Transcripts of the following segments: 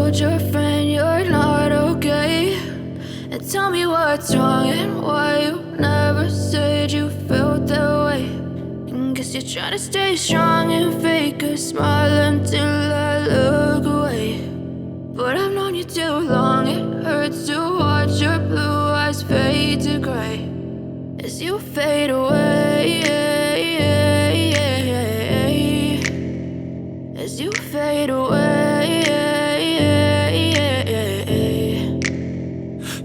told your friend you're not okay, and tell me what's wrong and why you never said you felt that way. And guess you're trying to stay strong and fake a smile until I look away. But I've known you too long, it hurts to watch your blue eyes fade to gray as you fade away, as you fade away.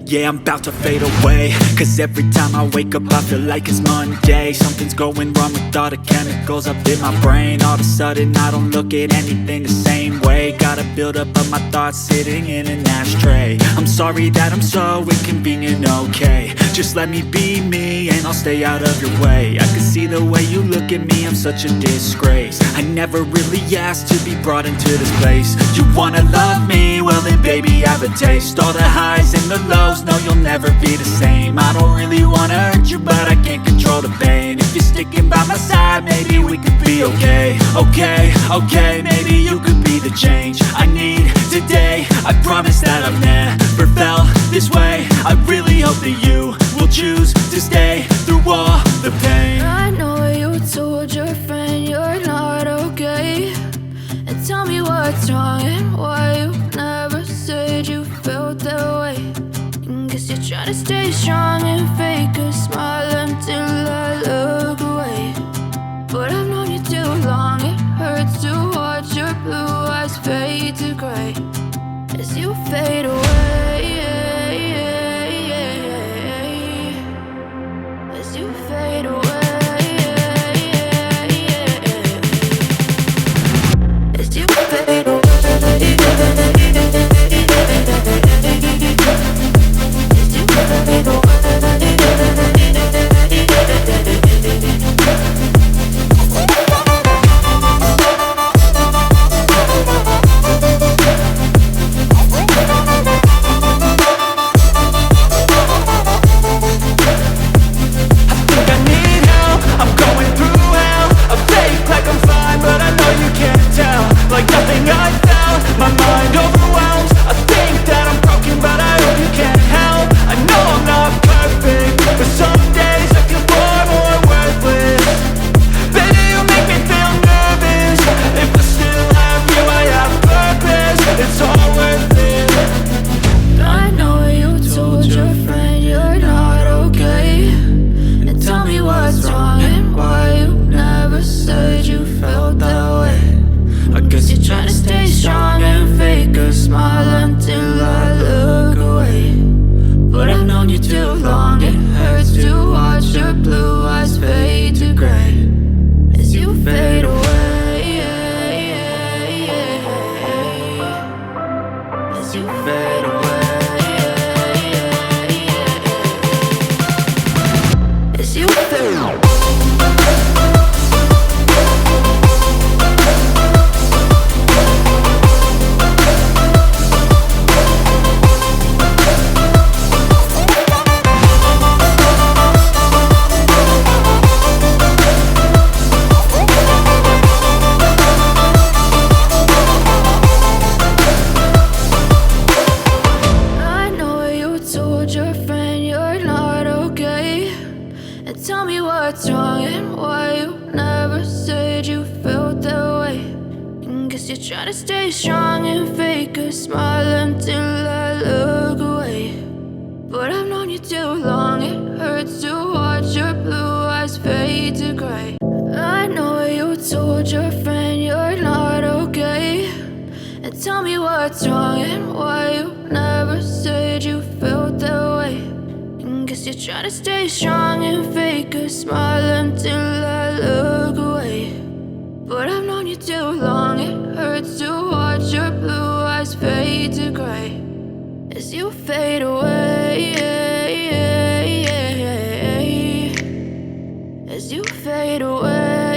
Yeah, I'm about to fade away, cause every time I wake up I feel like it's Monday. Something's going wrong with all the chemicals up in my brain. All of a sudden I don't look at anything the same way. Got a build up of my thoughts sitting in an ashtray. I'm sorry that I'm so inconvenient, okay. Just let me be me and I'll stay out of your way. I can see the way you look at me, I'm such a disgrace. I never really asked to be brought into this place. You wanna love me? Well then baby have a taste. All the highs and the lows, no, you'll never be the same. I don't really wanna hurt you, but I can't control the pain. If you're sticking by my side, maybe we could be okay. Okay, maybe you could be the change I need today. I promise that I've never felt this way. I really hope that you will choose to stay through all the pain. I know you told your friend you're not okay, and tell me what's wrong and why you never said you felt that way. Guess you're trying to stay strong and fake a smile until I look away. But I've known you too long, it hurts to watch your blue eyes fade to gray as you fade away, as you fade away, as you fade away. Tell me what's wrong and why you never said you felt that way. And guess you're trying to stay strong and fake a smile until I look away. But I've known you too long, it hurts to watch your blue eyes fade to gray. I know you told your friend you're not okay, and tell me what's wrong and why you never said you felt that way. Guess you're trying to stay strong and fake a smile until I look away. But I've known you too long, it hurts to watch your blue eyes fade to gray as you fade away, as you fade away.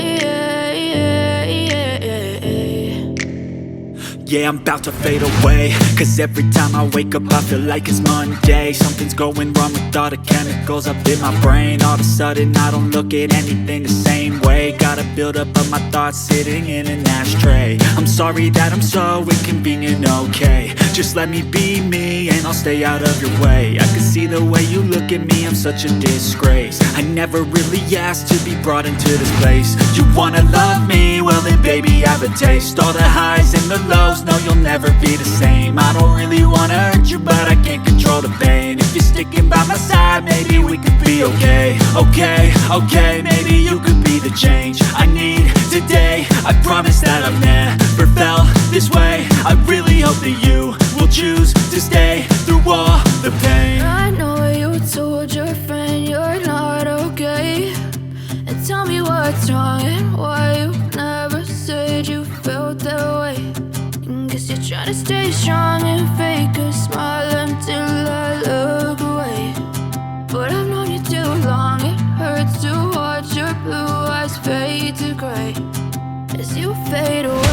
Yeah, I'm about to fade away, cause every time I wake up I feel like it's Monday. Something's going wrong with all the chemicals up in my brain. All of a sudden I don't look at anything the same way. Got a buildup of my thoughts sitting in an ashtray. I'm sorry that I'm so inconvenient, okay. Just let me be me and I'll stay out of your way. I can see the way you look at me, I'm such a disgrace. I never really asked to be brought into this place. You wanna love me? Well then baby I have a taste. All the highs and the lows, no you'll never be the same. I don't really wanna hurt you but I can't control the pain. If you're sticking by my side, maybe we could be okay. Okay, maybe you could be the change I need today. I promise that I've never felt this way. I really hope that you will choose to stay through all the pain. I know you told your friend you're not okay, and tell me what's wrong and why you never said you felt that way. And guess you're trying to stay strong and fake a smile until I look away. But I've known you too long, it hurts to watch your blue eyes fade to gray as you fade away.